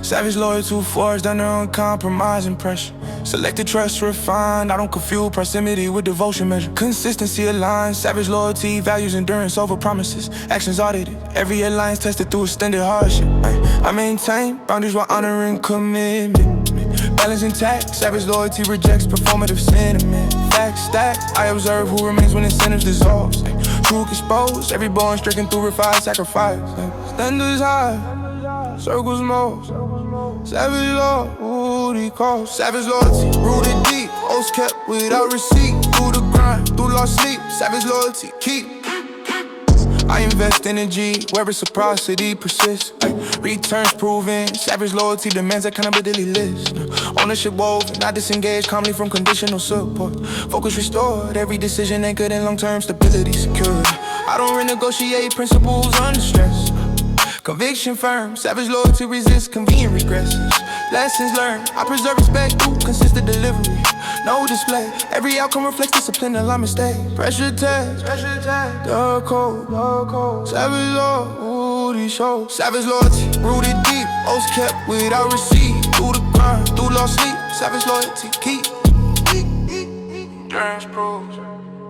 Savage loyalty forged under uncompromising pressure. Selected trust refined, I don't confuse proximity with devotion measure. Consistency aligned, savage loyalty, values endurance over promises. Actions audited, every alliance tested through extended hardship. I maintain boundaries while honoring commitment. Balance intact, savage loyalty rejects performative sentiment. Facts stacked, I observe who remains when incentives dissolves. Truth exposed, every bone stricken through refined sacrifice. Standards high, circles most. Savage loyalty calls. Savage loyalty, rooted deep. Oaths kept without receipt. Through the grind, through lost sleep. Savage loyalty, keep. I invest energy where reciprocity persists. Returns proven. Savage loyalty demands accountability list. Ownership woven, not disengaged calmly from conditional support. Focus restored, every decision anchored in long-term stability secured. I don't renegotiate principles under stress. Conviction firm, savage loyalty resists convenient regresses. Lessons learned, I preserve respect through consistent delivery. No display, every outcome reflects discipline and line mistake. Pressure test, the code. Savage loyalty shows. Savage loyalty, rooted deep. Oaths kept without receipt. Through the grind, through lost sleep. Savage loyalty, keep. Endurance proves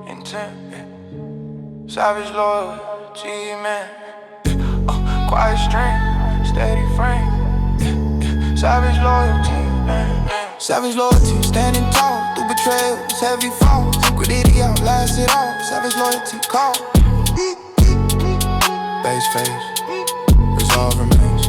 intent. Savage loyalty, man. Quiet strength, steady frame. Savage loyalty, man. Savage loyalty, standing tall through betrayals, heavy falls. Liquidity outlasts it all. Savage loyalty, call. Base phase, resolve remains.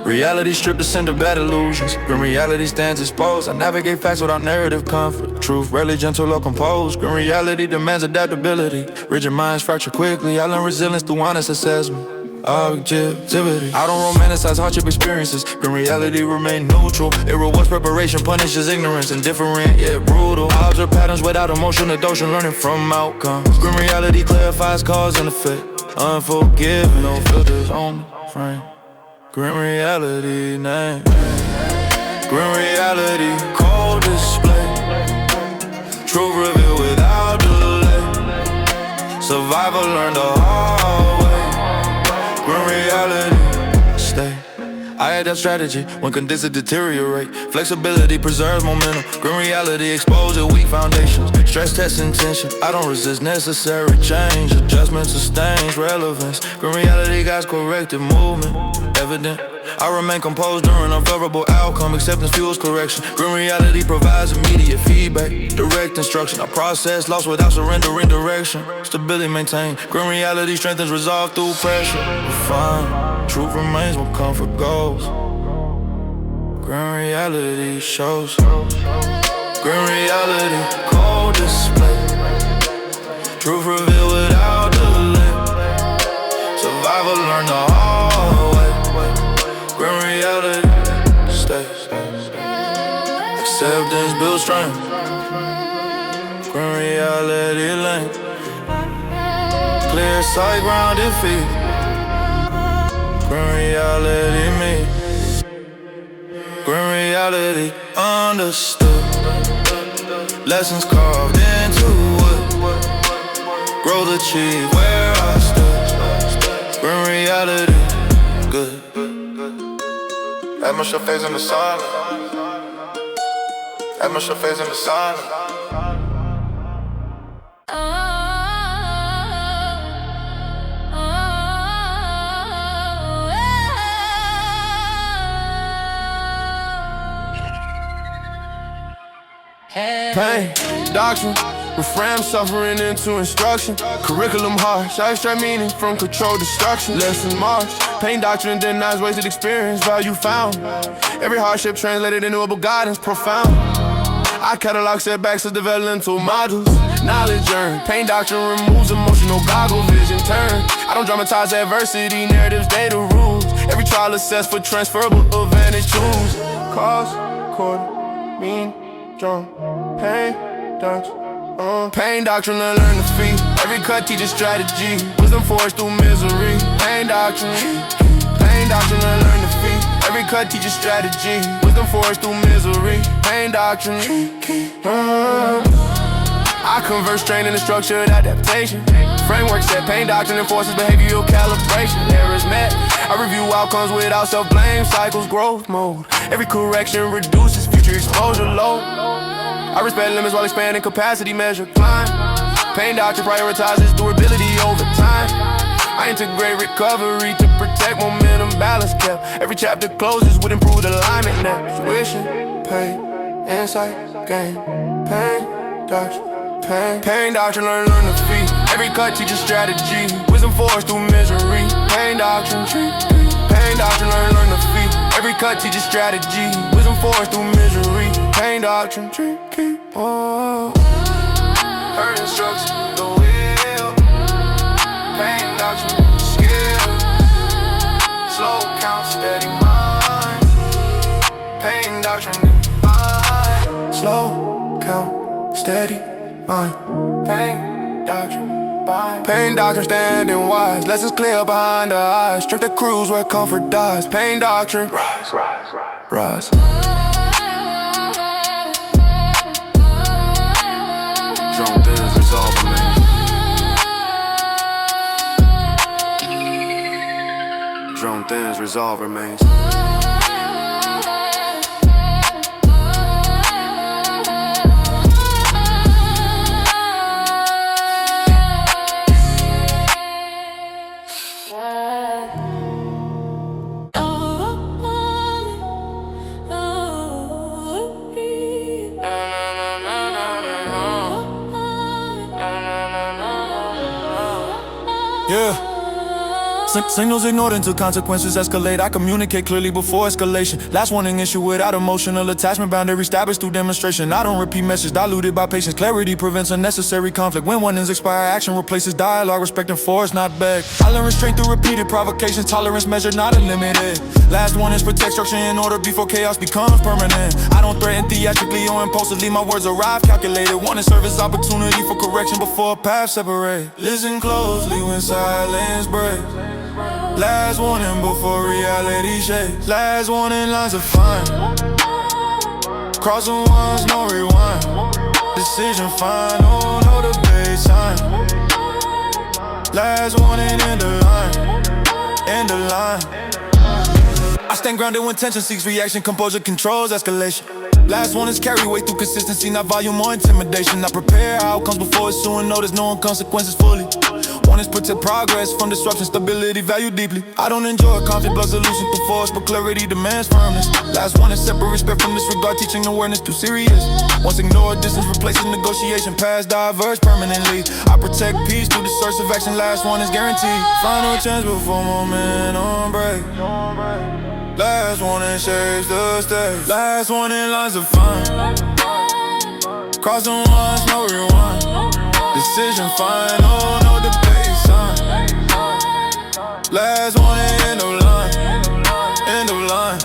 Reality stripped the center bad illusions. Grim reality stands exposed. I navigate facts without narrative comfort. Truth rarely gentle or composed. Grim reality demands adaptability. Rigid minds fracture quickly. I learn resilience through honest assessment. Objectivity. I don't romanticize hardship experiences. Grim reality remain neutral. It rewards preparation, punishes ignorance. Indifferent yet brutal. I observe patterns without emotional notion, learning from outcomes. Grim reality clarifies cause and effect. Unforgiving, no filters on the frame. Grim reality name. Grim reality, cold display. Truth revealed without delay. Survival learned the hard way. Grim reality, stay. I had that strategy when conditions deteriorate. Flexibility preserves momentum. Grim reality exposes weak foundations. Stress test intention. I don't resist necessary change. Adjustment sustains relevance. Grim reality guides corrective movement. Evident. I remain composed during unfavorable outcome. Acceptance fuels correction. Grim reality provides immediate feedback. Direct instruction. I process loss without surrendering direction. Stability maintained. Grim reality strengthens resolve through pressure. Refine. Truth remains when comfort goes. Grim reality shows. Grim reality, cold display. Truth revealed without delay. Survival learned the hard way. Grim reality, stay. Acceptance builds strength. Grim reality lane. Clear sight, grounded feet. Grim reality me. Grim reality understood. Lessons carved into wood. Growth achieved where I stood. Grim reality good. Admire your face in the silence. Admire your face in the silence. Pain, doctrine, reframe suffering into instruction. Curriculum harsh, I extract meaning from controlled destruction. Lesson march, pain doctrine denies wasted experience, value found. Every hardship translated into a guidance profound. I catalog setbacks as developmental modules. Knowledge earned, pain doctrine removes emotional goggle vision turn. I don't dramatize adversity, narratives, data rules. Every trial assessed for transferable advantage tools. Cause, quarter, mean, drum, pain doctrine, pain doctrine, I learn to feed. Every cut teaches strategy. Wisdom forged through misery. Pain doctrine. Pain doctrine and learn to feed. Every cut teaches strategy. Wisdom forged through misery. Pain doctrine. I convert strain into structured adaptation. Framework set, pain doctrine enforces behavioral calibration. Errors met, I review outcomes without self-blame. Cycles, growth mode. Every correction reduces future exposure load. I respect limits while expanding capacity, measure climb. Pain doctrine prioritizes durability over time. I integrate recovery to protect momentum, balance kept. Every chapter closes with improved alignment. Now, tuition, pain, insight, gain. Pain doctrine. Pain doctrine, learn to feed. Every cut teaches strategy. Wisdom forged through misery. Pain doctrine, pain doctrine, learn to feed. Every cut teaches strategy. Wisdom forged through misery. Pain doctrine, oh. Hurt instruction, the will. Pain doctrine, skill. Slow count, steady mind. Pain doctrine, mind. Slow count, steady. Pain doctrine, pain doctrine standing wise. Lessons clear behind the eyes. Strip the cruise where comfort dies. Pain doctrine, rise, rise, rise, rise. Drone things resolve remains. Drone things resolve remains. Yeah. Signals ignored until consequences escalate. I communicate clearly before escalation. Last warning issue without emotional attachment. Boundary established through demonstration. I don't repeat message diluted by patience. Clarity prevents unnecessary conflict. When warnings expire, action replaces dialogue. Respect and force, not beg. I learn restraint through repeated provocations. Tolerance measured, not unlimited. Last warnings protect structure in order before chaos becomes permanent. I don't threaten theatrically or impulsively. My words arrive calculated. Warning serve as opportunity for correction before a path separate. Listen closely when silence breaks. Last warning before reality shakes. Last warning lines are fine. Crossing ones, no rewind. Decision final, no debate sign. Last warning, end the line. End the line. I stand grounded when tension seeks reaction. Composure controls escalation. Last warnings carry weight through consistency, not volume or intimidation. I prepare outcomes before ensuing notice, knowing consequences fully. Warnings protect progress from disruption, stability, value deeply. I don't enjoy conflict, blood solution through force, but clarity demands firmness. Last warning separate respect from disregard, teaching awareness too serious. Once ignored, distance replaces negotiation, past diverge permanently. I protect peace through discursive action, last warning's guaranteed. Final chance before momentum break. Last warning shapes the stage. Last warning lines are fine. Crossing ones, no rewind. Decision final, no debate sign. Last warning, end of line. End of line.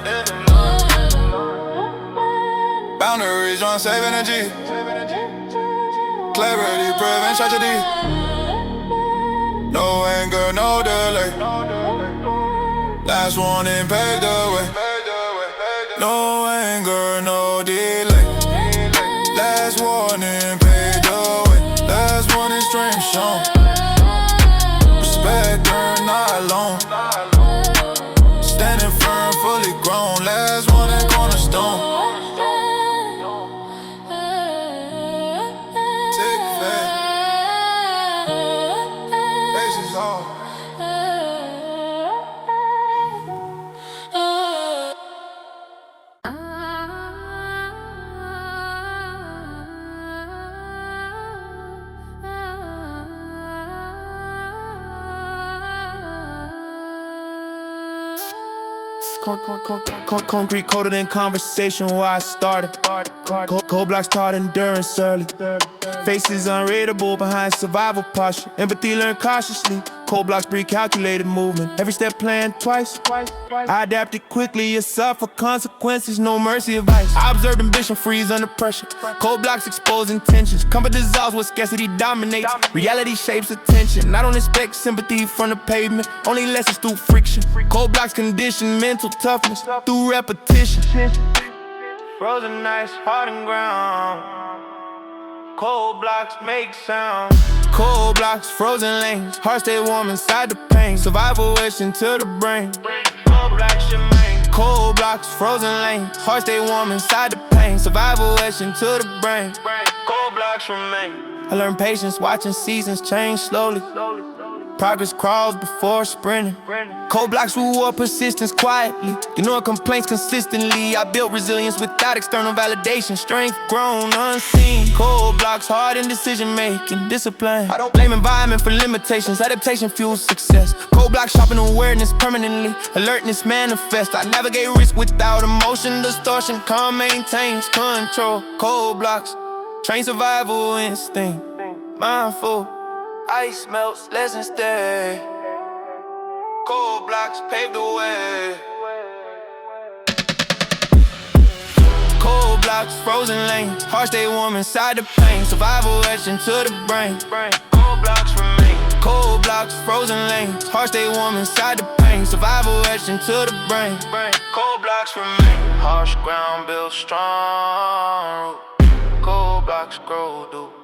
Boundaries run, save energy. Clarity prevents tragedy. No anger, no delay. Last warning paved the way. No anger, no delay. Last warning paved the way. Last warning strength shown. Respect earned, not alone. Standing firm, fully grown. Last warning cornerstone. Take faith. Patience all. Concrete coded in conversation where I started. Cold blocks taught endurance early. Faces unreadable behind survival posture. Empathy learned cautiously. Cold blocks breed calculated movement. Every step planned twice. I adapted quickly, you suffer consequences, no mercy advice. I observed ambition freeze under pressure. Cold blocks expose intentions. Comfort dissolves what scarcity dominates. Reality shapes attention. I don't expect sympathy from the pavement, only lessons through friction. Cold blocks condition mental toughness through repetition. Frozen ice, hardened ground. Cold blocks make sound. Cold blocks, frozen lanes. Heart stay warm inside the pain. Survival etched into the brain. Cold blocks remain. Cold blocks, frozen lanes. Heart stay warm inside the pain. Survival etched into the brain. Cold blocks remain. I learned patience, watching seasons change slowly. Progress crawls before sprinting. Cold blocks reward persistence quietly, ignoring complaints consistently. I built resilience without external validation. Strength grown unseen. Cold blocks hard in decision making, discipline. I don't blame environment for limitations. Adaptation fuels success. Cold blocks sharpen awareness permanently. Alertness manifest. I navigate risk without emotion distortion. Calm maintains control. Cold blocks train survival instinct. Mindful. Ice melts, lessons stay. Cold blocks paved the way. Cold blocks, frozen lanes. Heart stay warm inside the pain. Survival etched into the brain. Cold blocks remain. Cold blocks, frozen lanes. Heart stay warm inside the pain. Survival etched into the brain. Cold blocks remain. Harsh ground built strong. Cold blocks grow deep.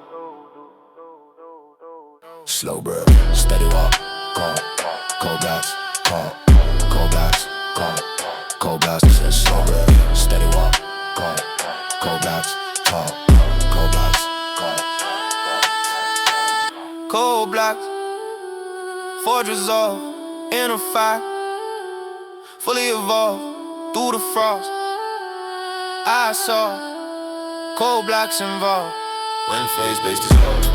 Slow breath, steady walk, cold blocks, cold blocks, cold blocks, slow breath, steady walk, cold blocks, cold blocks, cold blocks, forge resolve, inner fire, fully evolved through the frost. I saw cold blocks involved when phase-based is lost.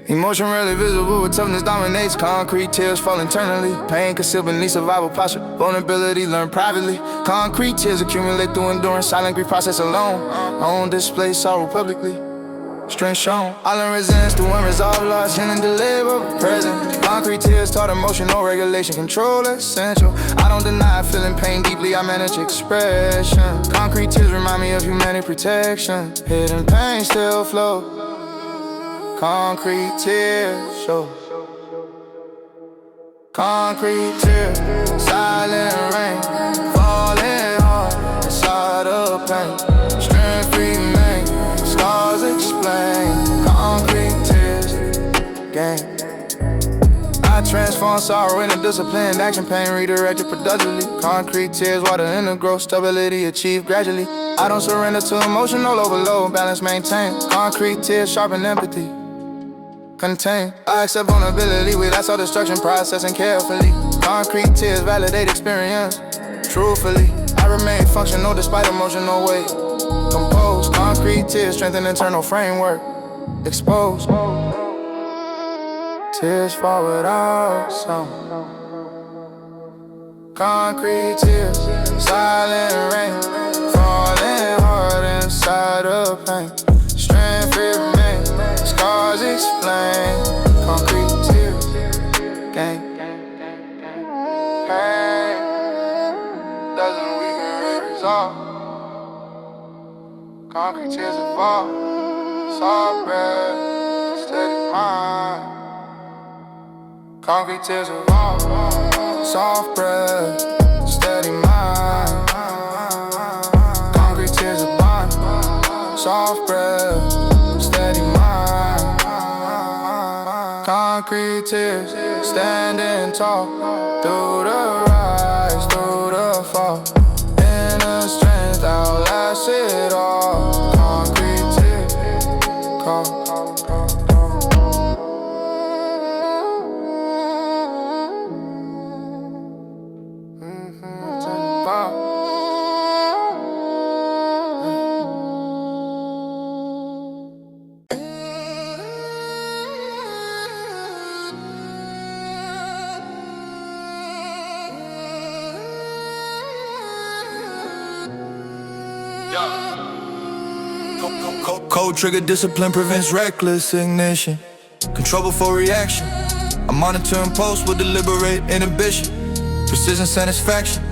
Emotion rarely visible, with toughness dominates. Concrete tears fall internally. Pain concealed beneath survival posture. Vulnerability learned privately. Concrete tears accumulate through endurance. Silent grief process alone. On display sorrow publicly. Strength shown. I learned resilience through unresolved loss. Healing delayed but present. Concrete tears taught emotional regulation. Control essential. I don't deny feeling pain deeply. I manage expression. Concrete tears remind me of humanity protection. Hidden pain still flow. Concrete tears show. Concrete tears, silent rain, falling hard inside of pain. Strength remain, scars explain. Concrete tears, gain. I transform sorrow into disciplined action. Pain redirected productively. Concrete tears, water in the growth. Stability achieved gradually. I don't surrender to emotional overload. Balance maintained. Concrete tears sharpen empathy. Contain. I accept vulnerability without self-destruction, processing carefully. Concrete tears validate experience. Truthfully, I remain functional despite emotional weight. Composed. Concrete tears strengthen internal framework. Exposed. Tears fall without sound. Concrete tears, silent rain, falling hard inside of pain. Strength remains. Scars explain. Concrete tears, gain. Pain doesn't weaken resolve. Concrete tears evolve. Soft breath, steady mind. Concrete tears evolve. Soft breath, steady mind. Concrete tears evolve. Soft breath, steady mind. Concrete tears, standing tall. Through the rise, through the fall. Inner strength outlasts it all. Concrete tears, call. Cold trigger discipline prevents reckless ignition. Control before reaction. I monitor impulse with deliberate inhibition. Precision satisfaction.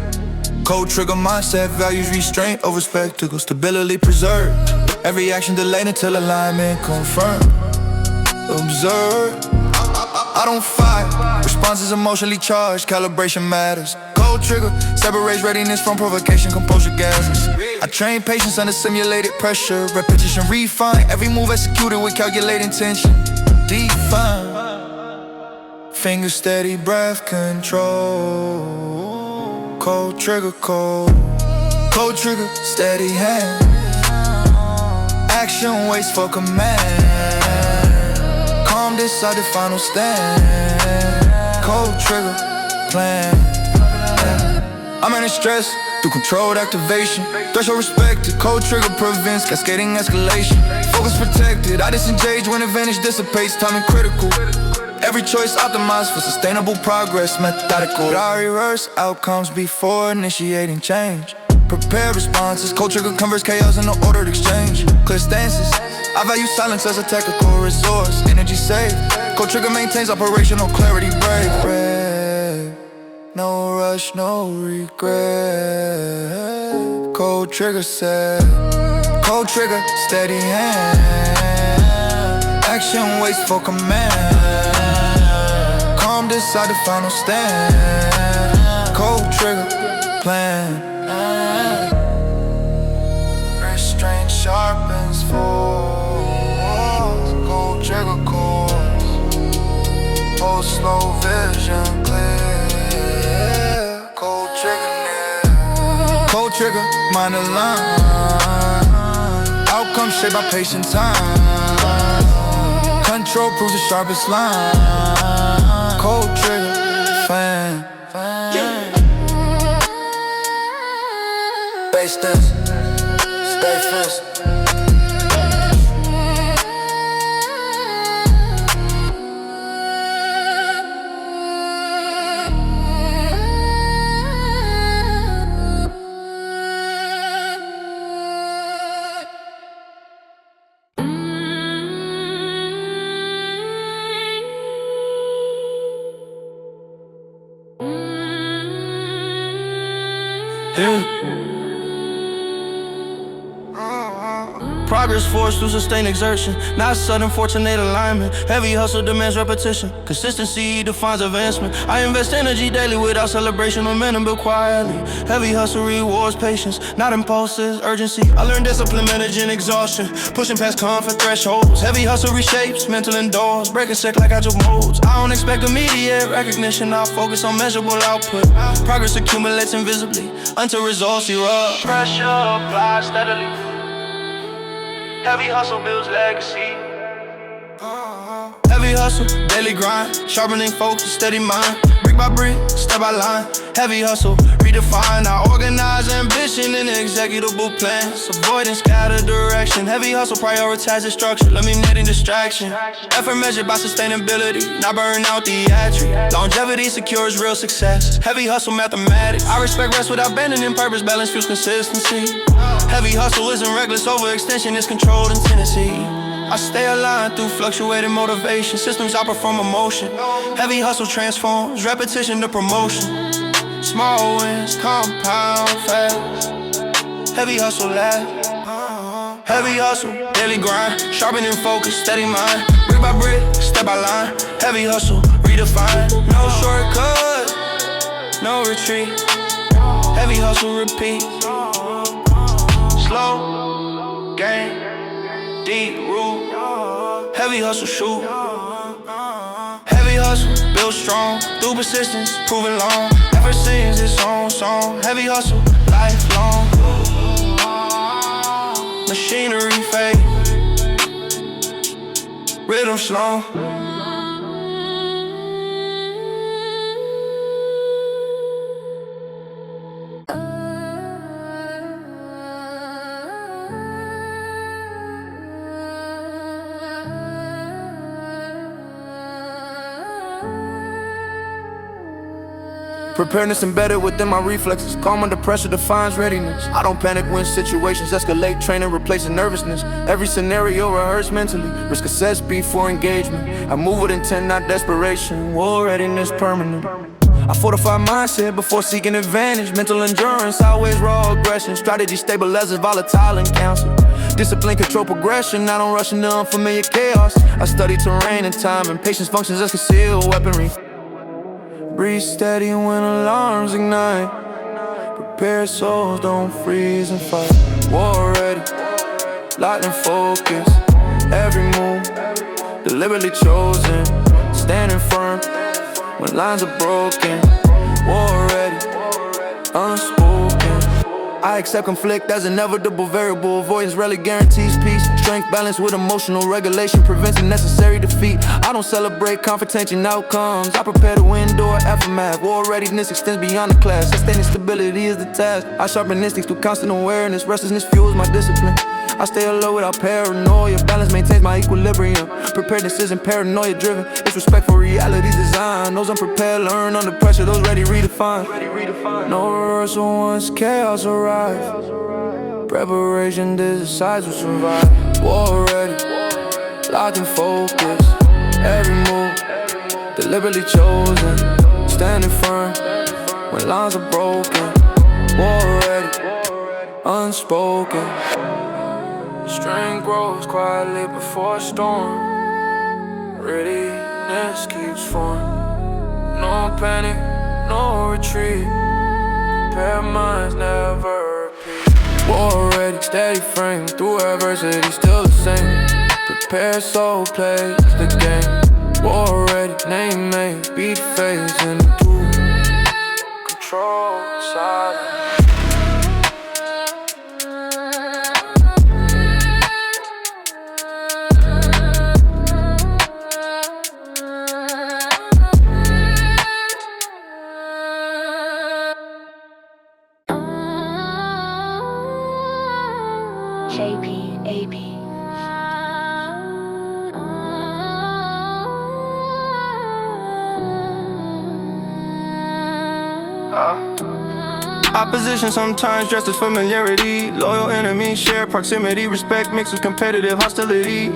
Cold trigger mindset values restraint over spectacle. Stability preserved. Every action delayed until alignment confirmed. Observe. I don't fight. Response is emotionally charged. Calibration matters. Cold trigger separates readiness from provocation. Composure gases. I train patience under simulated pressure. Repetition refine. Every move executed with calculated intention. Define. Finger steady, breath control. Cold trigger, cold. Cold trigger, steady hand. Action waits for command. Calm decide the final stand. Cold trigger, plan. I manage stress through controlled activation. Threshold respected, cold trigger prevents cascading escalation. Focus protected, I disengage when advantage dissipates. Timing critical. Every choice optimized for sustainable progress, methodical. But I reverse outcomes before initiating change. Prepare responses, cold trigger converts chaos into ordered exchange. Clear stances, I value silence as a technical resource. Energy saved, cold trigger maintains operational clarity. Brave, no rush, no regret. Cold trigger set, cold trigger, steady hand. Action waits for command. Calm decide the final stand. Cold trigger, plan. Restraint sharpens force. Cold trigger course. Hold slow vision clear. Cold trigger near. Cold trigger, mind aligned. Outcome shaped by patient time. Control proves the sharpest line. Cold trigger, fan. Base this, stay fist. Progress forced through sustained exertion, not sudden fortunate alignment. Heavy hustle demands repetition. Consistency defines advancement. I invest energy daily without celebration. Momentum built quietly. Heavy hustle rewards patience, not impulses, urgency. I learned discipline, managing exhaustion, pushing past comfort thresholds. Heavy hustle reshapes mental indoors, breaking sick like agile modes. I don't expect immediate recognition. I focus on measurable output. Progress accumulates invisibly until results erupt. Pressure applied steadily. Heavy hustle builds legacy. Heavy hustle, daily grind, sharpening focus, steady mind. Brick by brick, step by line. Heavy hustle, redefine. I organize ambition in executable plans. Avoiding scattered direction. Heavy hustle, prioritizing structure, eliminating distraction. Effort measured by sustainability, not burning out theatric. Longevity secures real success. Heavy hustle, mathematics. I respect rest without abandoning purpose. Balance fuels consistency. Heavy hustle isn't reckless overextension, it's controlled in tendency. I stay aligned through fluctuating motivation. Systems outperform emotion. Heavy hustle transforms repetition to promotion. Small wins compound fast. Heavy hustle last. Heavy hustle, daily grind, sharpening focus, steady mind. Brick by brick, step by line. Heavy hustle, redefine. No shortcut, no retreat. Heavy hustle, repeat. Slow, gain, deep root. Heavy hustle, shoot. Heavy hustle, build strong. Through persistence, proven long. Effort sings its own song. Heavy hustle, lifelong. Machinery fade. Rhythm slow. Preparedness embedded within my reflexes. Calm under pressure defines readiness. I don't panic when situations escalate, training replacing nervousness. Every scenario rehearsed mentally. Risk assessed before engagement. I move with intent, not desperation. War readiness permanent. I fortify mindset before seeking advantage. Mental endurance, always raw aggression. Strategy stabilizes volatile and counsel. Discipline, control progression. I don't rush into unfamiliar chaos. I study terrain and time, and patience functions as concealed weaponry. Breathe steady when alarms ignite. Prepared souls don't freeze and fight. War ready, locked in focus. Every move, deliberately chosen. Standing firm when lines are broken. War ready, unspoken. I accept conflict as inevitable variable. Avoidance rarely guarantees peace. Strength balanced with emotional regulation prevents unnecessary defeat. I don't celebrate confrontation outcomes. I prepare to endure aftermath. War readiness extends beyond the class. Sustaining stability is the task. I sharpen instincts through constant awareness. Restlessness fuels my discipline. I stay alert without paranoia. Balance maintains my equilibrium. Preparedness isn't paranoia driven. It's respect for reality's design. Those unprepared learn under pressure. Those ready redefine. No rehearsal once chaos arrives. Preparation decides who survive. War ready, locked in focus. Every move, deliberately chosen. Standing firm when lines are broken. War ready, unspoken. Strength grows quietly before a storm. Readiness keeps forming. No panic, no retreat. Prepared minds never repeat. War ready, steady frame. Through adversity, still the same. Prepared soul plays the game. War ready, name made. Beat phase into control silence. Opposition sometimes dressed as familiarity. Loyal enemies share proximity. Respect mixed with competitive hostility.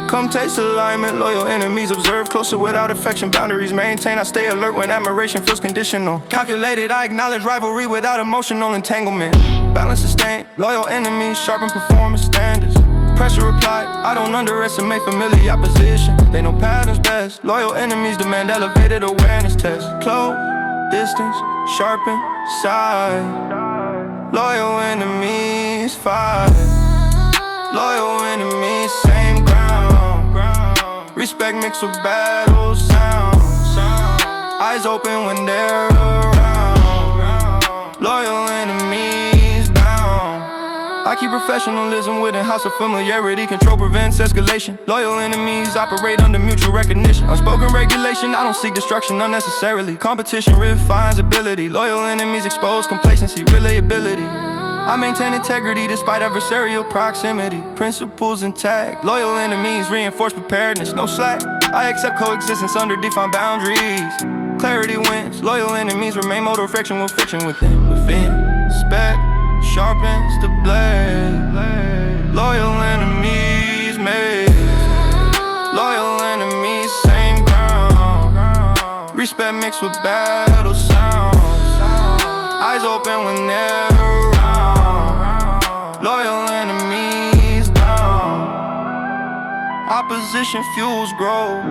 Come taste alignment. Loyal enemies observe closer without affection. Boundaries maintain. I stay alert when admiration feels conditional. Calculated, I acknowledge rivalry without emotional entanglement. Balance sustained. Loyal enemies sharpen performance standards. Pressure reply, I don't underestimate familiar opposition. They know patterns best. Loyal enemies demand elevated awareness tests. Close, distance, sharpen, side. Loyal enemies fight. Loyal enemies same ground. Respect mixed with battle sound. Eyes open when they're around. Loyal enemies bound. I keep professionalism within house of familiarity. Control prevents escalation. Loyal enemies operate under mutual recognition. Unspoken regulation, I don't seek destruction unnecessarily. Competition refines ability. Loyal enemies expose complacency, relayability. I maintain integrity despite adversarial proximity. Principles intact. Loyal enemies reinforce preparedness, no slack. I accept coexistence under defined boundaries. Clarity wins. Loyal enemies remain motor affection with friction within. Respect sharpens the blade. Loyal enemies made. Loyal enemies same ground. Respect mixed with battle sounds. Eyes open when they're around. Loyal enemies bound. Opposition fuels growth.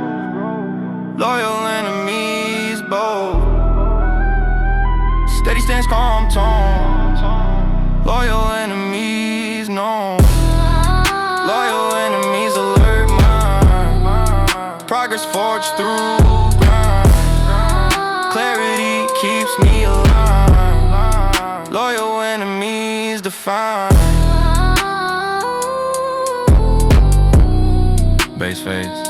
Loyal enemies bold. Steady stance, calm tone. Loyal enemies known. Loyal enemies alert mind. Progress forged through grind. Clarity keeps me alive. Loyal enemies define. Bass fades.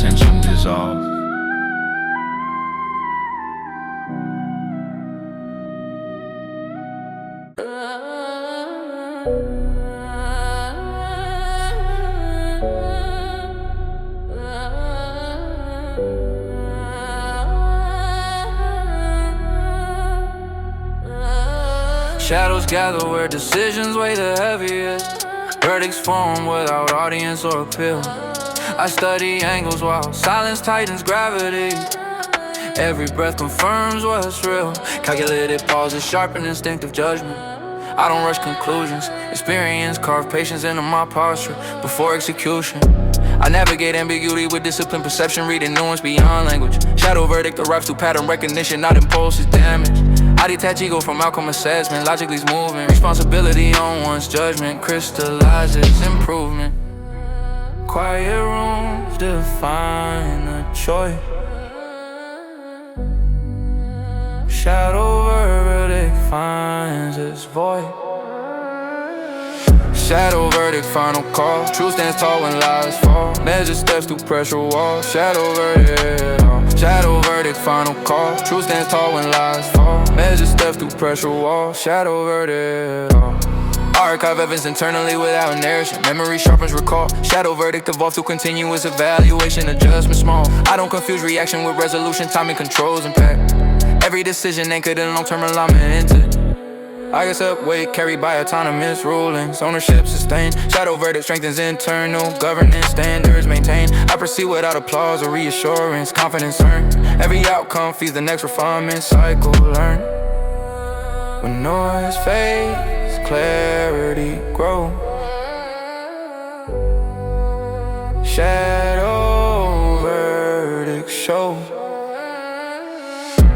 Tension dissolves. Shadows gather where decisions weigh the heaviest. Verdicts form without audience or appeal. I study angles while silence tightens gravity. Every breath confirms what's real. Calculated pauses sharpen instinctive judgment. I don't rush conclusions. Experience carve patience into my posture before execution. I navigate ambiguity with disciplined perception, reading nuance beyond language. Shadow verdict arrives through pattern recognition, not impulsive damage. I detach ego from outcome assessment, logically's movement. Responsibility on one's judgment crystallizes improvement. Quiet rooms define the choice. Shadow verdict finds its voice. Shadow verdict, final call. Truth stands tall when lies fall. Measure steps through pressure walls. Shadow verdict, shadow verdict, final call. Truth stands tall when lies fall. Measure steps through pressure walls. Shadow verdict. Archive evidence internally without inertia. Memory sharpens recall. Shadow verdict evolves through continuous evaluation. Adjustment small. I don't confuse reaction with resolution. Timing controls impact. Every decision anchored in long-term alignment into I guess upweight carried by autonomous rulings. Ownership sustained. Shadow verdict strengthens internal governance standards maintained. I proceed without applause or reassurance. Confidence earned. Every outcome feeds the next refinement cycle learned. When noise fades, clarity grows. Shadow verdict shows.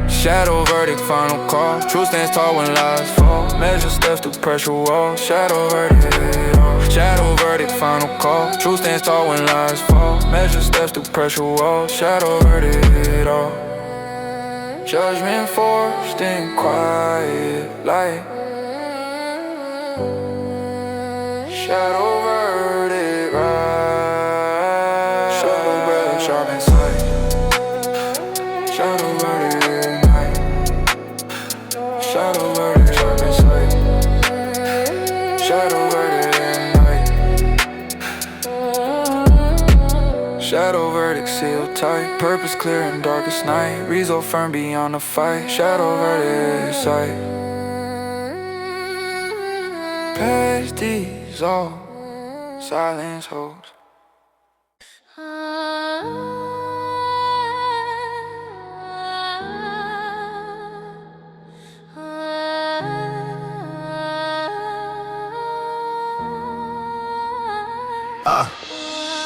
Shadow verdict, final call. Truth stands tall when lies fall. Measure steps through pressure walls. Shadow verdict, shadow verdict, final call. Truth stands tall when lies fall. Measure steps through pressure walls. Shadow verdict, all. Judgment forced in quiet light. Shadow verdict, right. Shadow verdict, sharp in sight. Shadow verdict. Shadow verdict, sharp in sight. Shadow verdict at night. Shadow verdict sealed tight. Purpose clear in darkest night. Result firm beyond the fight. Shadow verdict sight. Past dissolve. Silence holds.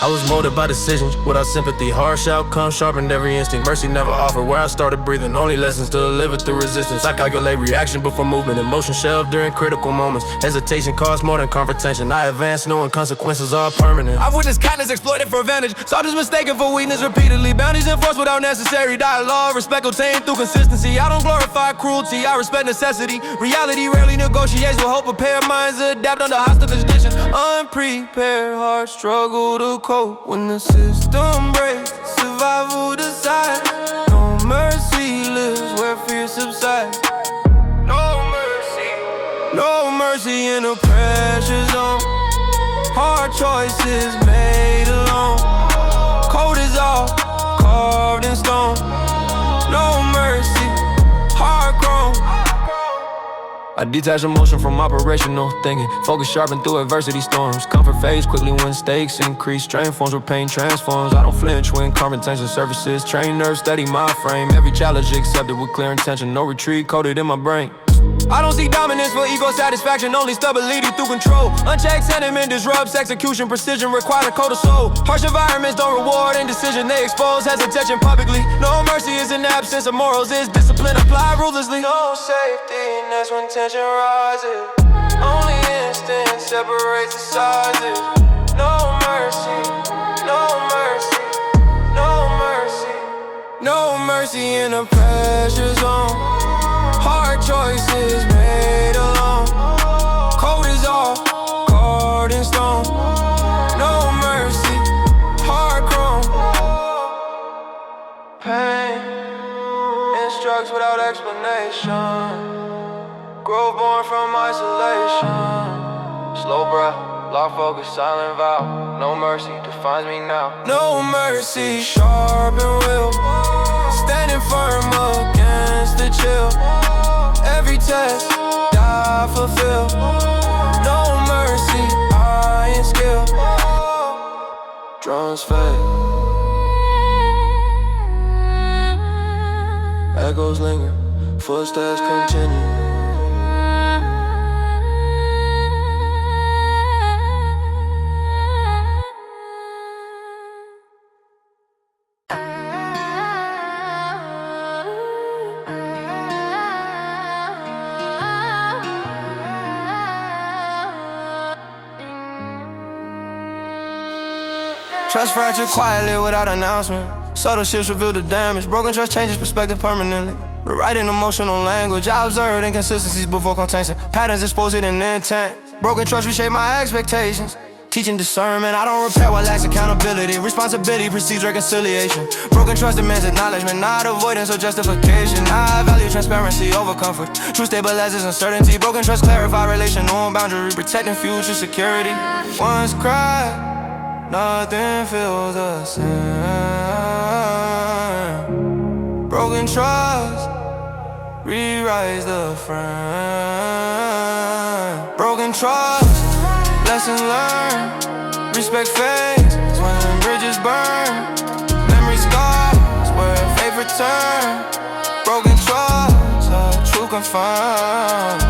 I was molded by decisions without sympathy. Harsh outcomes sharpened every instinct. Mercy never offered. Where I started breathing, only lessons to deliver through resistance. I calculate reaction before movement. Emotion shelved during critical moments. Hesitation costs more than confrontation. I advance knowing consequences are permanent. I've witnessed kindness exploited for advantage. Soldiers mistaken for weakness repeatedly. Boundaries enforced without necessary dialogue. Respect obtained through consistency. I don't glorify cruelty, I respect necessity. Reality rarely negotiates with hope. Prepared minds adapt under hostile conditions. Unprepared hearts struggle to cope when the system breaks. Survival decides. No mercy lives where fear subsides. No mercy in a pressure zone. Hard choices made alone. Code is all carved in stone. No mercy, hard grown. I detach emotion from operational thinking. Focus sharpened through adversity storms. Comfort fades quickly when stakes increase. Strain forms where pain transforms. I don't flinch when confrontation surfaces. Train nerves, steady my frame. Every challenge accepted with clear intention. No retreat coded in my brain. I don't seek dominance for ego satisfaction, only stability through control. Unchecked sentiment disrupts execution, precision requires a code of soul. Harsh environments don't reward indecision, they expose hesitation publicly. No mercy is an absence of morals, is discipline applied ruthlessly. No safety, and that's when tension rises. Only instinct separates the sizes. No mercy, no mercy, no mercy. No mercy in a pressure zone. Hard choices made alone. Code is all carved in stone. No mercy, hard grown. Pain instructs without explanation. Growth born from isolation. Slow breath, lock focus, silent vow. No mercy defines me now. No mercy, sharp and will. Standing firm against the chill. Every test, die I fulfill. No mercy, iron skill. Drums fade, echoes linger, footsteps continue. Trust fractured quietly without announcement. Subtle shifts reveal the damage. Broken trust changes perspective permanently. Rewriting emotional language. I observed inconsistencies before contention. Patterns exposed in intent. Broken trust reshape my expectations. Teaching discernment. I don't repair what lacks accountability. Responsibility precedes reconciliation. Broken trust demands acknowledgement, not avoidance or justification. I value transparency over comfort. Truth stabilizes uncertainty. Broken trust clarify relational boundary, protecting future security. Once cried, nothing feels the same. Broken trust rewrites the frame. Broken trust, lessons learned. Respect fades when bridges burn. Memory scars where faith return. Broken trust, true confirmed.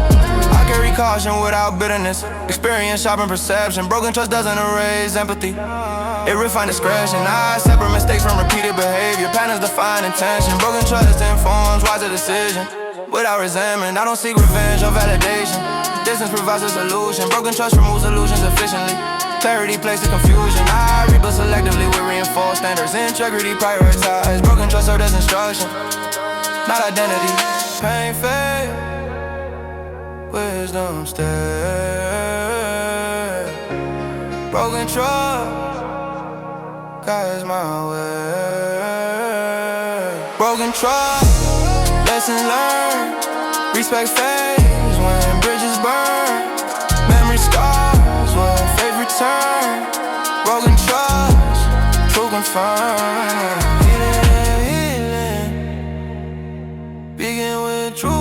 I carry caution without bitterness. Experience sharpen perception. Broken trust doesn't erase empathy. It refines discretion. I separate mistakes from repeated behavior. Patterns define intention. Broken trust informs wiser decision. Without resentment, I don't seek revenge or validation. Distance provides a solution. Broken trust removes illusions efficiently. Clarity places confusion. I rebuild selectively with reinforced standards. Integrity prioritized. Broken trust serves as instruction, not identity. Pain fade, wisdom stay. Broken trust guides my way. Broken trust, lessons learned. Respect fades when bridges burn. Memory scars when faith return. Broken trust, true confirmed. Healing, begin with truth.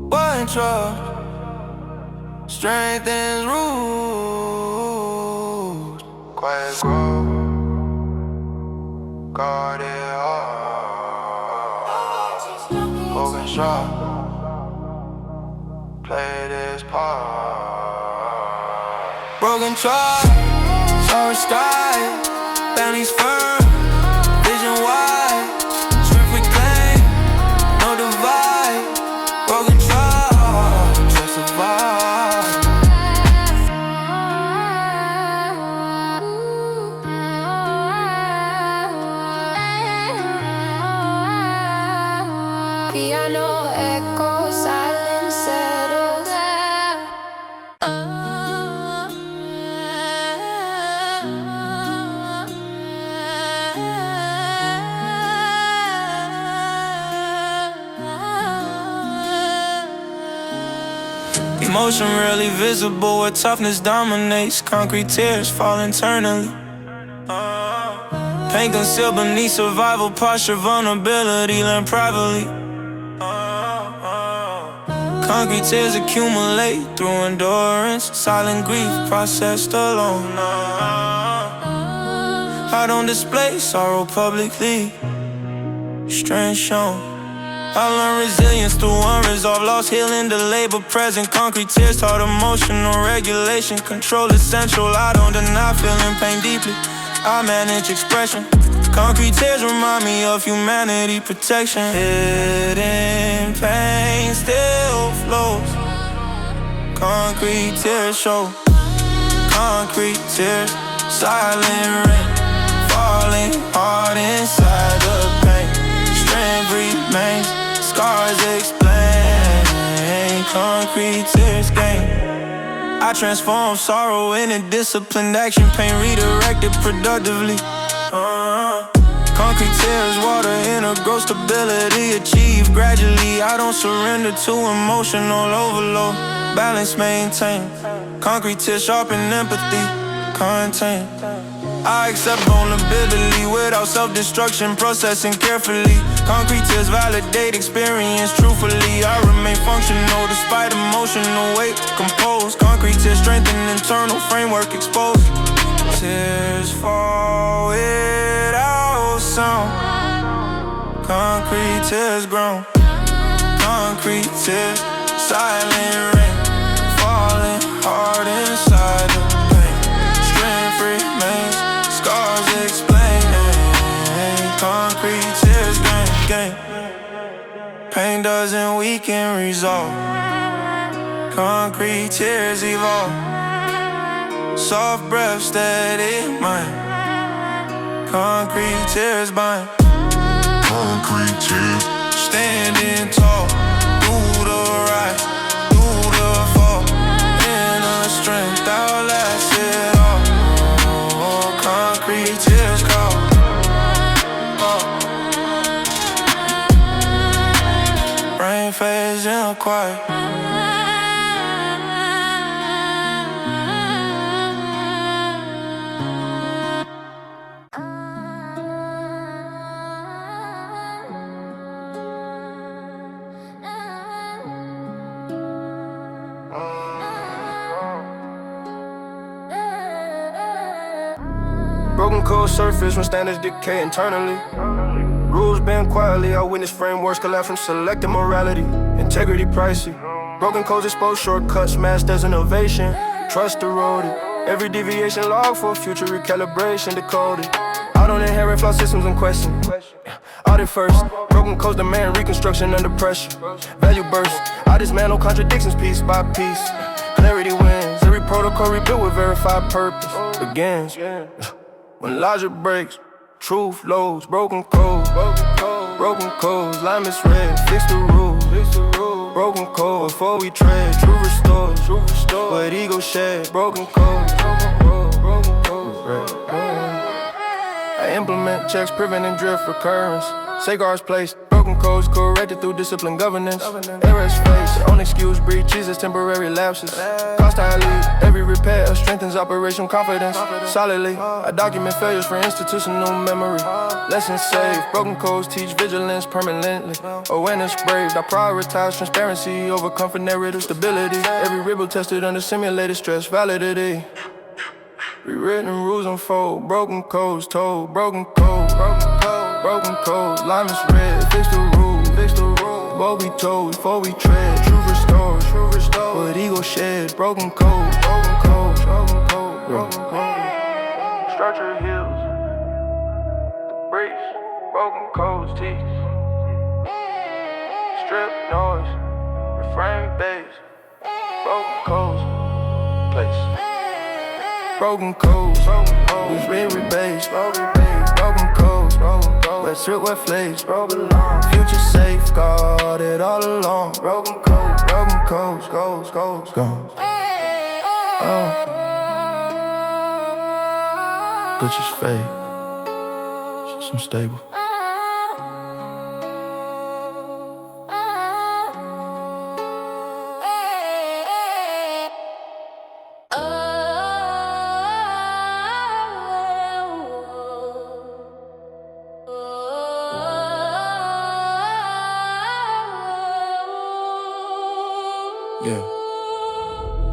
One trust strengthens roots. Quiet growth, guarded heart. Broken shot, play this part. Broken trust, sorry sky, bounties firm, vision wide, strength reclaim, no divide. Broken trust, just survive. Piano echo, silence settles. Emotion rarely visible where toughness dominates. Concrete tears fall internally. Pain concealed beneath survival posture. Vulnerability learned privately. Concrete tears accumulate through endurance. Silent grief processed alone. I don't display sorrow publicly. Strength shown. I learned resilience through unresolved loss. Healing delayed but present. Concrete tears taught emotional regulation. Control essential. I don't deny feeling pain deeply. I manage expression. Concrete tears remind me of humanity protection. Hidden pain still flows. Concrete tears show. Concrete tears, silent rain, falling hard inside the pain. Strength remains, scars explain. Concrete tears gain. I transform sorrow into disciplined action. Pain redirected productively. Concrete tears, water, inner growth, stability achieved gradually. I don't surrender to emotional overload. Balance maintained. Concrete tears sharpen empathy, contain. I accept vulnerability without self-destruction, processing carefully. Concrete tears validate experience truthfully. I remain functional despite emotional weight. Composed, concrete tears strengthen internal framework exposed. Tears fall without sound. Concrete tears grown. Concrete tears, silent rain, falling hard inside the pain. Strength remains, scars explain. Concrete tears gain. Pain doesn't weaken resolve. Concrete tears evolve. Soft breath, steady mind. Concrete tears bind. Concrete tears, Standing tall, through the rise, through the fall. Inner strength outlasts it all. Oh, concrete tears call. Brain phase in quiet. Broken cold surface when standards decay internally. Rules bend quietly, I witness frameworks collapse from selective morality. Integrity pricey. Broken codes expose shortcuts, masked as innovation. Trust eroded. Every deviation log for future recalibration decoded. I don't inherit flawed systems in question. Audit first. Broken codes demand reconstruction under pressure. Value burst. I dismantle contradictions piece by piece. Clarity wins. Every protocol rebuilt with verified purpose begins. When logic breaks, truth loads. Broken codes, line misread. Fix the rules. Broken code before we tread. True restores, but ego shed. Broken code. I implement checks, preventing drift recurrence. Safeguards placed, broken codes corrected through disciplined governance. Errors faced, own excuse breaches as temporary lapses. Cost I lead, every repair strengthens operational confidence. Solidly, I document failures for institutional memory. Lessons saved, broken codes teach vigilance permanently. Awareness braved, I prioritize transparency over comfort narrative stability. Every rebel tested under simulated stress validity. Rewritten rules unfold, broken codes told, broken codes, line misread, fix the rule, what we told before we tread, truth restored, but ego shed, broken code, structure heals, the breach, broken codes teach, strip noise, reframe bass, broken codes, place. Broken codes, we rebase, broken codes, wet strip, wet flakes, future safeguarded all along. Broken codes, goes. Butcher's fade, some stable.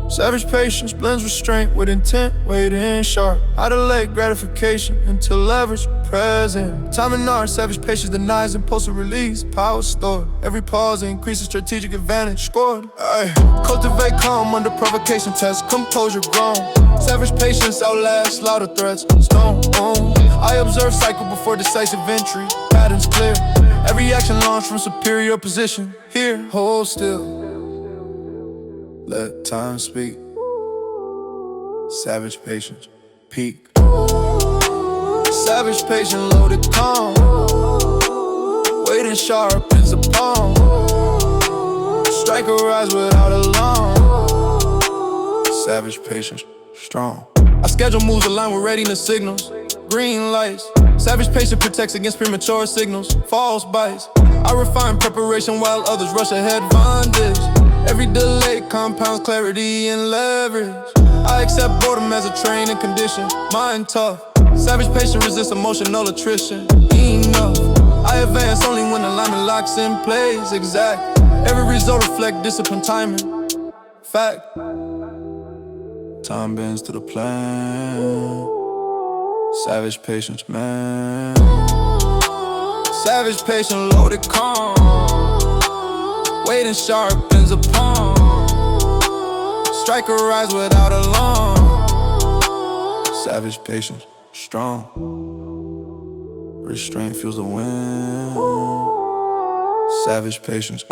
Savage patience blends restraint with intent, waiting sharp. I delay gratification until leverage present. Time and art, savage patience denies impulsive release. Power stored, every pause increases strategic advantage scored. Aye. Cultivate calm under provocation test, composure grown. Savage patience outlasts louder threats, stone. I observe cycle before decisive entry, patterns clear. Every action launched from superior position. Here, hold still. Let time speak. Savage patience, peak. Savage patience, loaded calm. Waiting sharp as a palm. Strike a rise without alarm. Savage patience, strong. I schedule moves aligned with readiness signals. Green lights. Savage patience protects against premature signals. False bites. I refine preparation while others rush ahead. Bondage. Every delay compounds clarity and leverage. I accept boredom as a training condition. Mind tough. Savage patient resist emotional attrition. Enough. I advance only when alignment locks in place. Exact. Every result reflect discipline timing. Fact. Time bends to the plan. Savage patience, man. Savage patient, loaded calm. Waiting sharpens a palm. Strike a rise without alarm. Savage patience, strong. Restraint fuels the wind. Savage patience.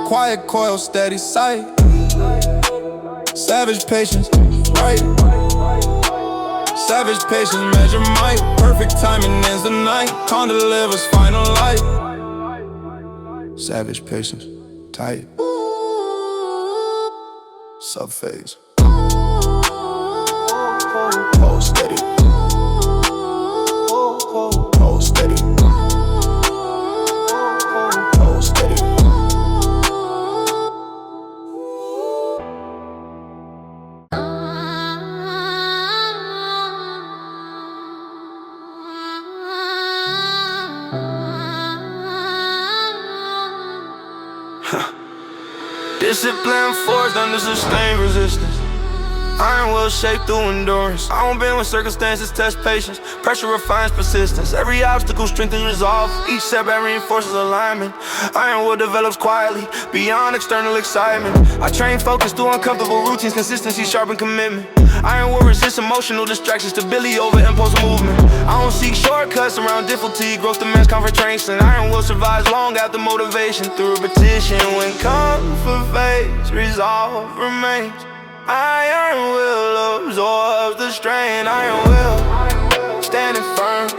Quiet coil, steady sight. Savage patience, right. Savage patience, measure might. Perfect timing ends the night. Con delivers final light. Savage patience, tight. Subphase. Hold steady. Hold steady. Hold steady. Discipline forced under sustained resistance. Iron will shape through endurance. I don't bend when circumstances test patience. Pressure refines persistence. Every obstacle strengthens resolve. Each setback reinforces alignment. Iron will develops quietly, beyond external excitement. I train focus through uncomfortable routines. Consistency, sharpen commitment. Iron will resist emotional distractions. Stability over impulse movement. I don't seek shortcuts around difficulty. Growth demands confrontation. Iron will survive long after motivation. Through repetition, when comfort fades, resolve remains. Iron will absorb the strain. Iron will standing firm,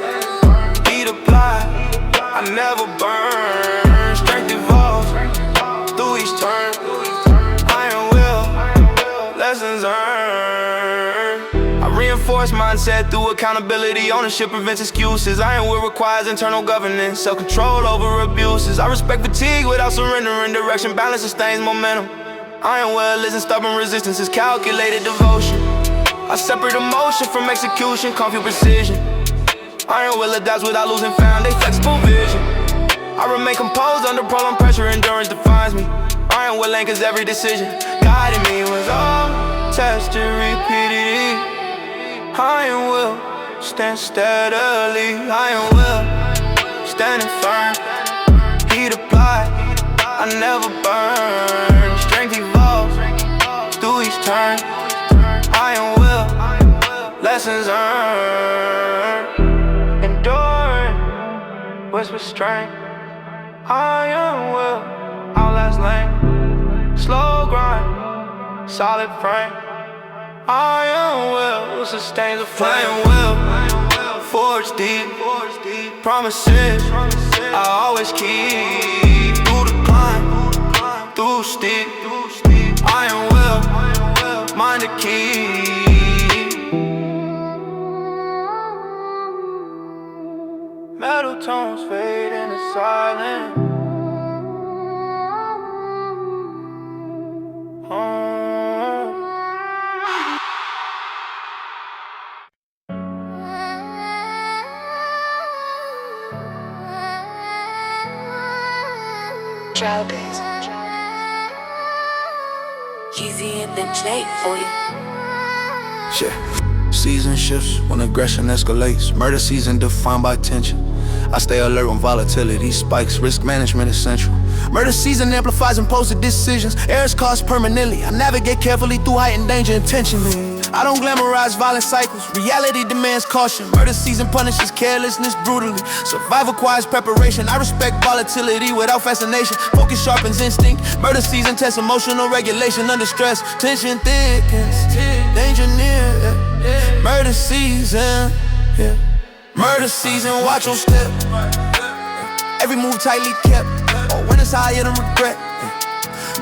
heat applied. I never burn. Strength evolves through each turn. Iron will, lessons earned. I reinforce mindset through accountability. Ownership prevents excuses. Iron will requires internal governance, self-control over abuses. I respect fatigue without surrendering direction. Balance sustains momentum. Iron will isn't stubborn resistance, it's calculated devotion. I separate emotion from execution, confuse precision. Iron will adapts without losing found, they flexible vision. I remain composed under prolonged pressure, endurance defines me. Iron will anchors every decision, guiding me with all tested repeatedly. Iron will stand steadily. Iron will standing firm, heat applied. I never burn. Strength evolves through each turn. Iron will, lessons earned. Enduring, whisper strength. Iron will outlast length. Slow grind, solid frame. Iron will sustain the flame. Iron will forge deep. Promises I always keep. Through steep, iron will, mind the key. Metal tones fade into silence. Trial days. Easy in the J for you. Shit. Season shifts when aggression escalates. Murder season defined by tension. I stay alert when volatility spikes. Risk management essential. Murder season amplifies impulsive decisions. Errors caused permanently. I navigate carefully through heightened danger intentionally. I don't glamorize violent cycles. Reality demands caution. Murder season punishes carelessness brutally. Survival requires preparation. I respect volatility without fascination. Focus sharpens instinct. Murder season tests emotional regulation under stress. Tension thickens. Danger near. Yeah. Murder season. Yeah. Murder season. Watch your step. Every move tightly kept. Or when it's higher than regret.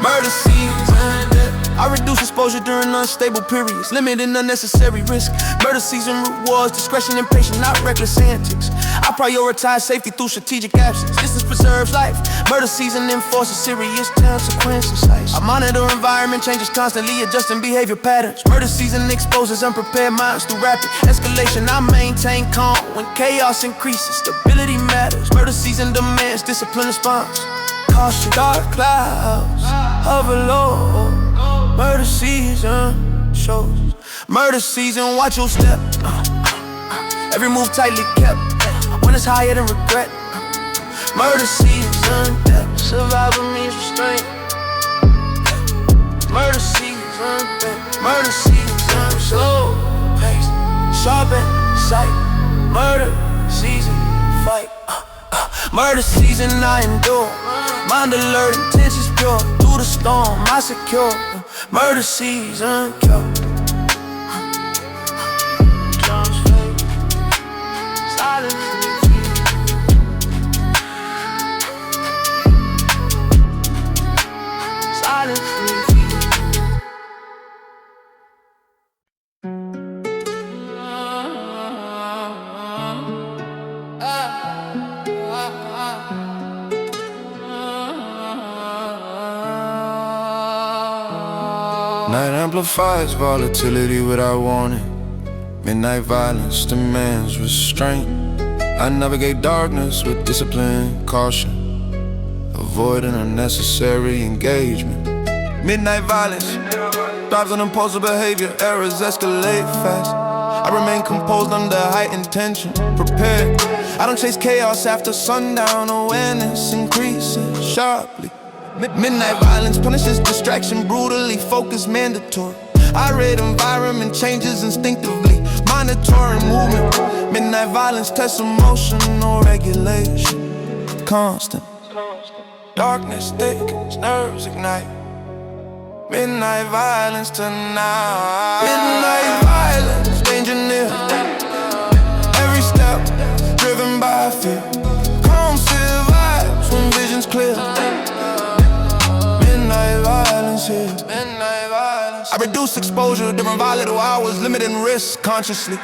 Murder season. I reduce exposure during unstable periods, limiting unnecessary risk. Murder season rewards discretion and patience, not reckless antics. I prioritize safety through strategic absence. Distance preserves life. Murder season enforces serious consequences. I monitor environment changes constantly, adjusting behavior patterns. Murder season exposes unprepared minds through rapid escalation. I maintain calm when chaos increases. Stability matters. Murder season demands disciplined response. Caution, dark clouds hover low. Murder season shows. Murder season, watch your step. Every move tightly kept. When it's higher than regret. Murder season, death. Survival means restraint. Murder season, death. Murder season, slow pace, sharpen sight. Murder season, fight. Murder season, I endure. Mind alert, intentions pure. Through the storm, I secure. Murder season, cure. Drums fade, silence. Night amplifies volatility without warning. Midnight violence demands restraint. I navigate darkness with discipline, caution, avoiding unnecessary engagement. Midnight violence thrives on impulsive behavior. Errors escalate fast. I remain composed under heightened tension, prepared. I don't chase chaos after sundown. Awareness increases sharply. Midnight violence punishes distraction, brutally focused, mandatory. I read environment changes instinctively, monitoring movement. Midnight violence tests emotional regulation, constant. Darkness thickens, nerves ignite. Midnight violence tonight. Midnight violence, danger near. Every step driven by fear. Calm survives when vision's clear. Midnight violence here. Midnight violence. I reduce exposure during volatile hours, limiting risk consciously.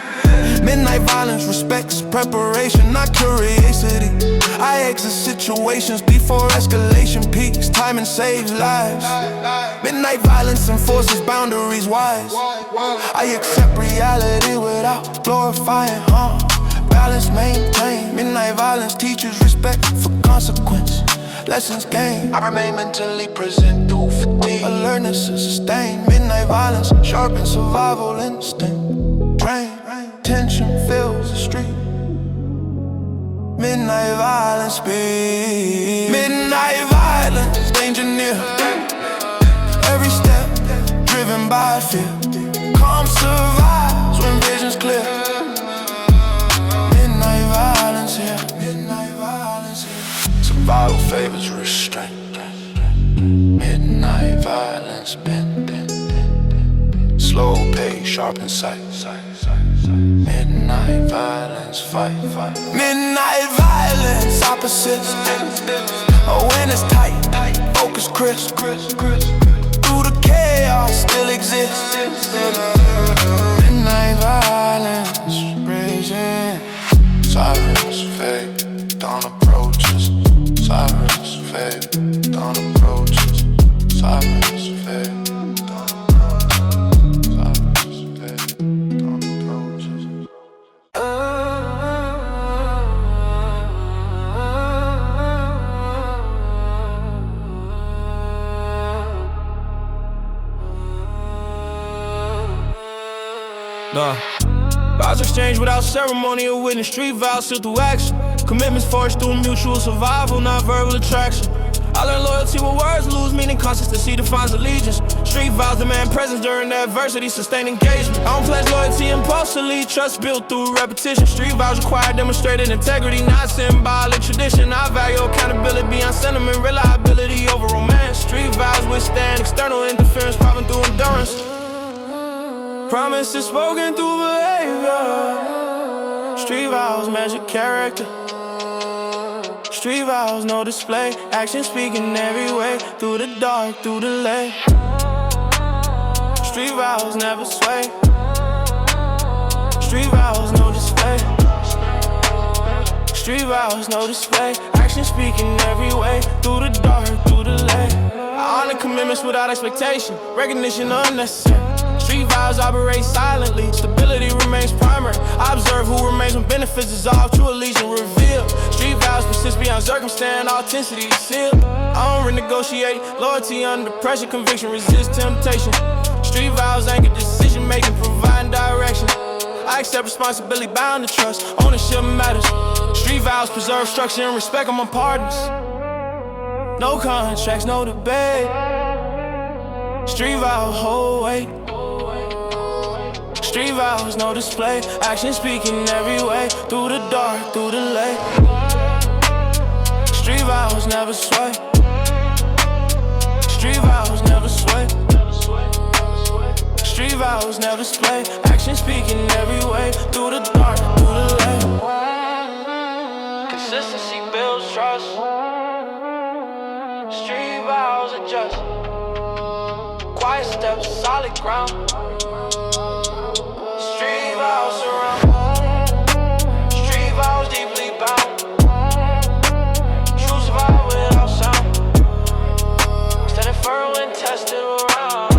Midnight violence respects preparation, not curiosity. I exit situations before escalation peaks. Timing saves lives. Midnight violence enforces boundaries wise. I accept reality without glorifying harm. Balance maintained. Midnight violence teaches respect for consequence. Lessons gained. I remain mentally present through fatigue. Alertness is sustained. Midnight violence sharpens survival instinct. Drain. Tension fills the street. Midnight violence speed. Midnight violence, danger near. Every step driven by fear. Calm survives when vision's clear. Midnight violence here. Midnight violence here. Survival favors restraint. Midnight violence bending. Slow pace, sharpen sight. Midnight violence, fight. Midnight violence, opposites. When it's tight, focus crisp. Through the chaos, still exists. Midnight violence, raging. Sirens fade, dawn approaches. Sirens fade, dawn approaches. Sirens fade. Vows exchanged without ceremony or witness. Street vows sealed through action. Commitments forged through mutual survival, not verbal attraction. I learned loyalty with words lose meaning. Consistency defines allegiance. Street vows demand presence during adversity, sustain engagement. I don't pledge loyalty impulsively. Trust built through repetition. Street vows require demonstrated integrity, not symbolic tradition. I value accountability beyond sentiment, reliability over romance. Street vows withstand external interference, popping through endurance. Promises spoken through behavior. Street vows measure character. Street vows no display. Action speaking every way. Through the dark, through the light. Street vows never sway. Street vows, no display. Street vows, no display. Action speaking every way. Through the dark, through the light. I honor commitments without expectation. Recognition unnecessary. Street vows operate silently. Stability remains primary. I observe who remains when benefits dissolve. True allegiance revealed. Street vows persist beyond circumstance. Authenticity is sealed. I don't renegotiate. Loyalty under pressure. Conviction resists temptation. Street vows anchor decision making, providing direction. I accept responsibility, bound to trust. Ownership matters. Street vows preserve structure and respect among partners. No contracts, no debate. Street vows hold weight. Street vows, no display. Action speaking every way. Through the dark, through the light. Street vows never sway. Street vows never sway. Street vows never display. Action speaking every way. Through the dark, through the light. Consistency builds trust. Street vows adjust. Quiet steps, solid ground. Street vows surround. Street vows deeply bound. True survive without sound. Standing firm when tested around.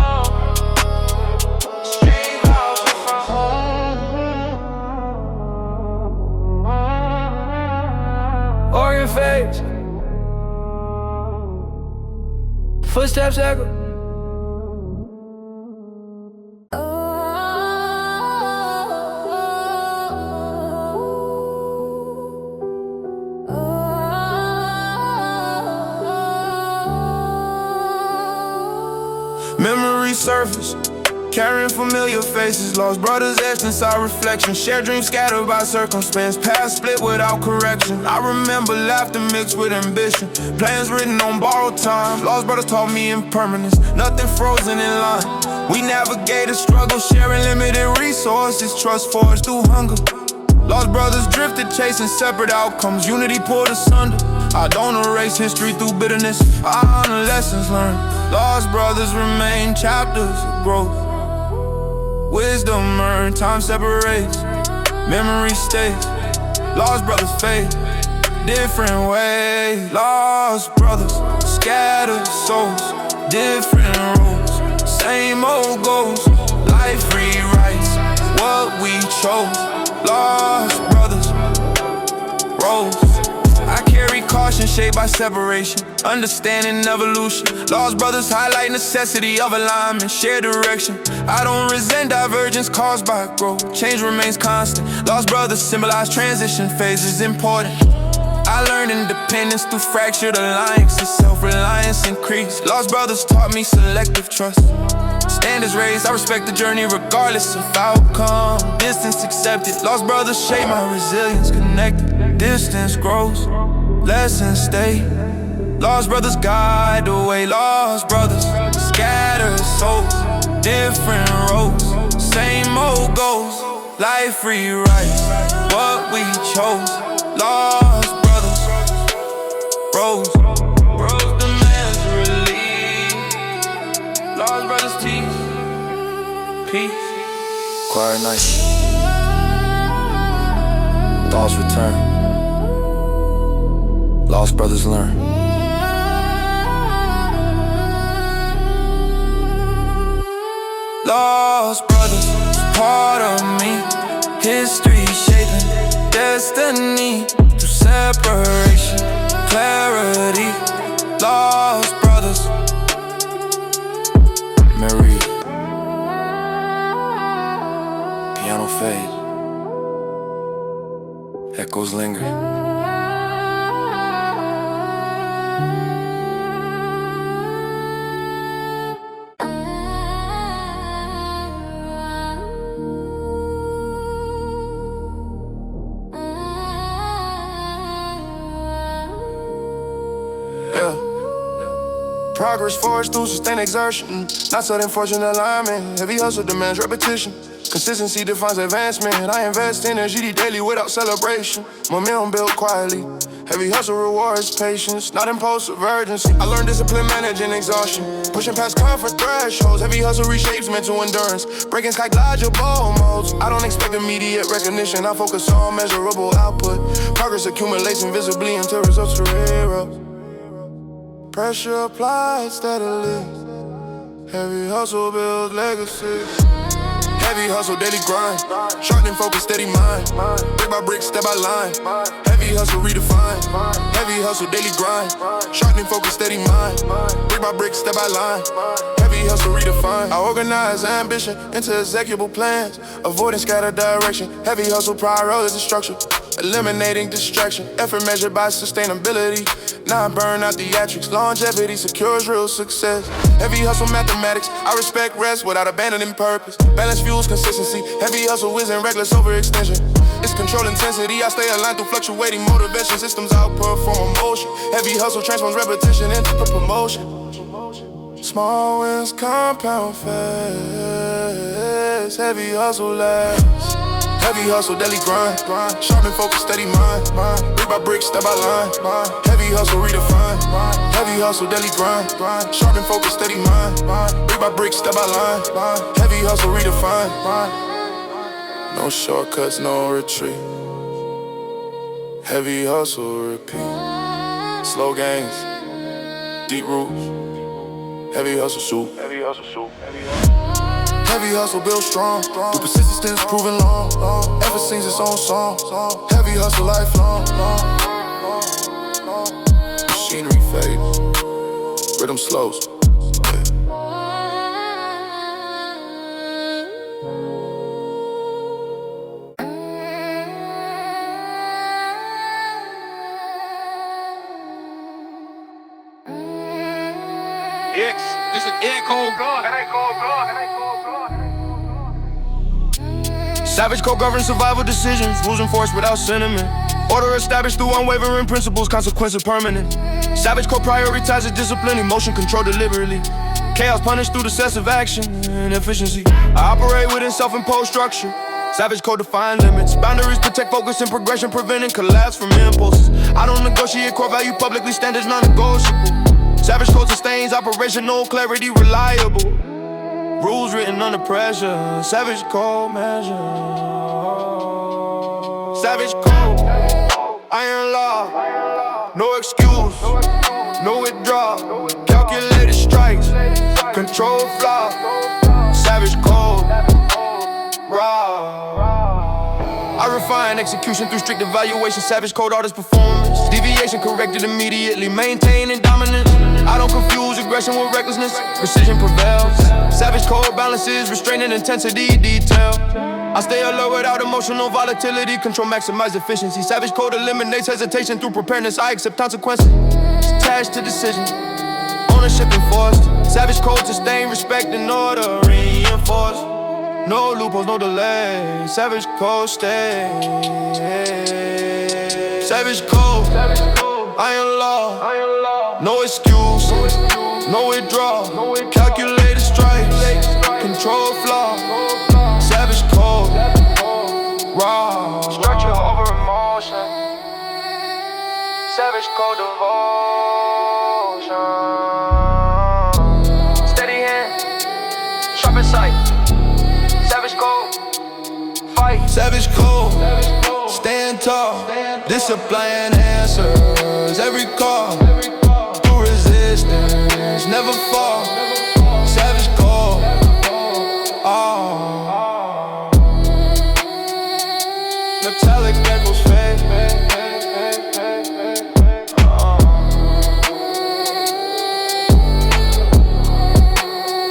Street vows profound. Organ fades. Footsteps echo. Memories surface, carrying familiar faces. Lost brothers etched inside reflection. Shared dreams scattered by circumstance. Past split without correction. I remember laughter mixed with ambition. Plans written on borrowed time. Lost brothers taught me impermanence. Nothing frozen in line. We navigated struggle, sharing limited resources. Trust forged through hunger. Lost brothers drifted, chasing separate outcomes. Unity pulled asunder. I don't erase history through bitterness. I honor lessons learned. Lost brothers remain chapters of growth. Wisdom earned, time separates. Memory stays. Lost brothers fade, different ways. Lost brothers, scattered souls, different roads. Same old goals, life rewrites what we chose. Lost brothers, roads. I carry caution shaped by separation, understanding evolution. Lost brothers highlight necessity of alignment, shared direction. I don't resent divergence caused by growth. Change remains constant. Lost brothers symbolize transition phases important. I learned independence through fractured alliances. Self-reliance increased. Lost brothers taught me selective trust. Standards raised, I respect the journey regardless of outcome. Distance accepted. Lost brothers shape my resilience. Connected. Distance grows, lessons stay. Lost brothers guide the way. Lost brothers scatter souls, different roads. Same old goals, life rewrites what we chose. Lost brothers, rose demands relief. Lost brothers teeth, peace. Quiet night, thoughts return. Lost brothers learn. Lost brothers, part of me. History shaping destiny through separation, clarity. Lost brothers, Mary. Piano fade, echoes linger. Progress forged through sustained exertion, not sudden fortune alignment. Heavy hustle demands repetition. Consistency defines advancement. I invest energy daily without celebration. Momentum built quietly. Heavy hustle rewards patience, not impulsive urgency. I learned discipline managing exhaustion, pushing past comfort thresholds. Heavy hustle reshapes mental endurance, breaking sky glide your ball modes. I don't expect immediate recognition, I focus on measurable output. Progress accumulates invisibly until results are heroes. Pressure applied steadily. Heavy hustle builds legacy. Heavy hustle, daily grind. Sharpening focus, steady mind. Brick by brick, step by line. Heavy hustle, redefined. Heavy hustle, daily grind. Sharpening focus, steady mind. Brick by brick, step by line. Heavy hustle, redefined. I organize ambition into executable plans. Avoiding scattered direction. Heavy hustle, prioritize structure. Eliminating distraction. Effort measured by sustainability. Not burn out theatrics. Longevity secures real success. Heavy hustle mathematics. I respect rest without abandoning purpose. Balance fuels consistency. Heavy hustle isn't reckless overextension. It's control intensity. I stay aligned through fluctuating motivation. Systems outperform emotion. Heavy hustle transforms repetition into promotion. Small wins compound fast. Heavy hustle lasts. Heavy hustle, daily grind. Sharpen focus, steady mind. Brick by brick, step by line. Heavy hustle, redefined. Heavy hustle, daily grind. Sharpen focus, steady mind. Brick by brick, step by line. Heavy hustle, redefined. No shortcuts, no retreat. Heavy hustle, repeat. Slow gains, deep roots. Heavy hustle, soup. Heavy hustle, soup. Heavy hustle built strong, through persistence proven long. Ever sings its own song. Heavy hustle lifelong. Machinery fades, rhythm slows. This is cold God. Savage code governs survival decisions, rules enforced without sentiment. Order established through unwavering principles, consequences permanent. Savage code prioritizes discipline, emotion controlled deliberately. Chaos punished through decisive action and efficiency. I operate within self-imposed structure. Savage code define limits. Boundaries protect focus and progression, preventing collapse from impulses. I don't negotiate core value publicly, standards non-negotiable. Savage code sustains operational clarity, reliable. Rules written under pressure. Savage code measure. Savage code, iron law. No excuse, no withdrawal. Calculated strikes, control flaw. Savage code, raw. I refine execution through strict evaluation. Savage code artist performance. Deviation corrected immediately, maintaining dominance. I don't confuse aggression with recklessness. Precision prevails. Savage code balances, restraining intensity, detail. I stay alert without emotional volatility. Control maximize efficiency. Savage code eliminates hesitation through preparedness. I accept consequences. It's attached to decision. Ownership enforced. Savage code sustain respect and order reinforced. No loopholes, no delay. Savage code stay. Savage code, iron law. No excuse, no withdrawal. Calculated strikes, control flaw. Savage code, raw. Structure over emotion. Savage code devotion. Steady hand, sharp in sight. Savage code, fight. Savage code, stand tall. Discipline answers every call. Through resistance, never fall. Savage code, oh. Metallic echoes fade.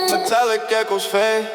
Metallic echoes fade.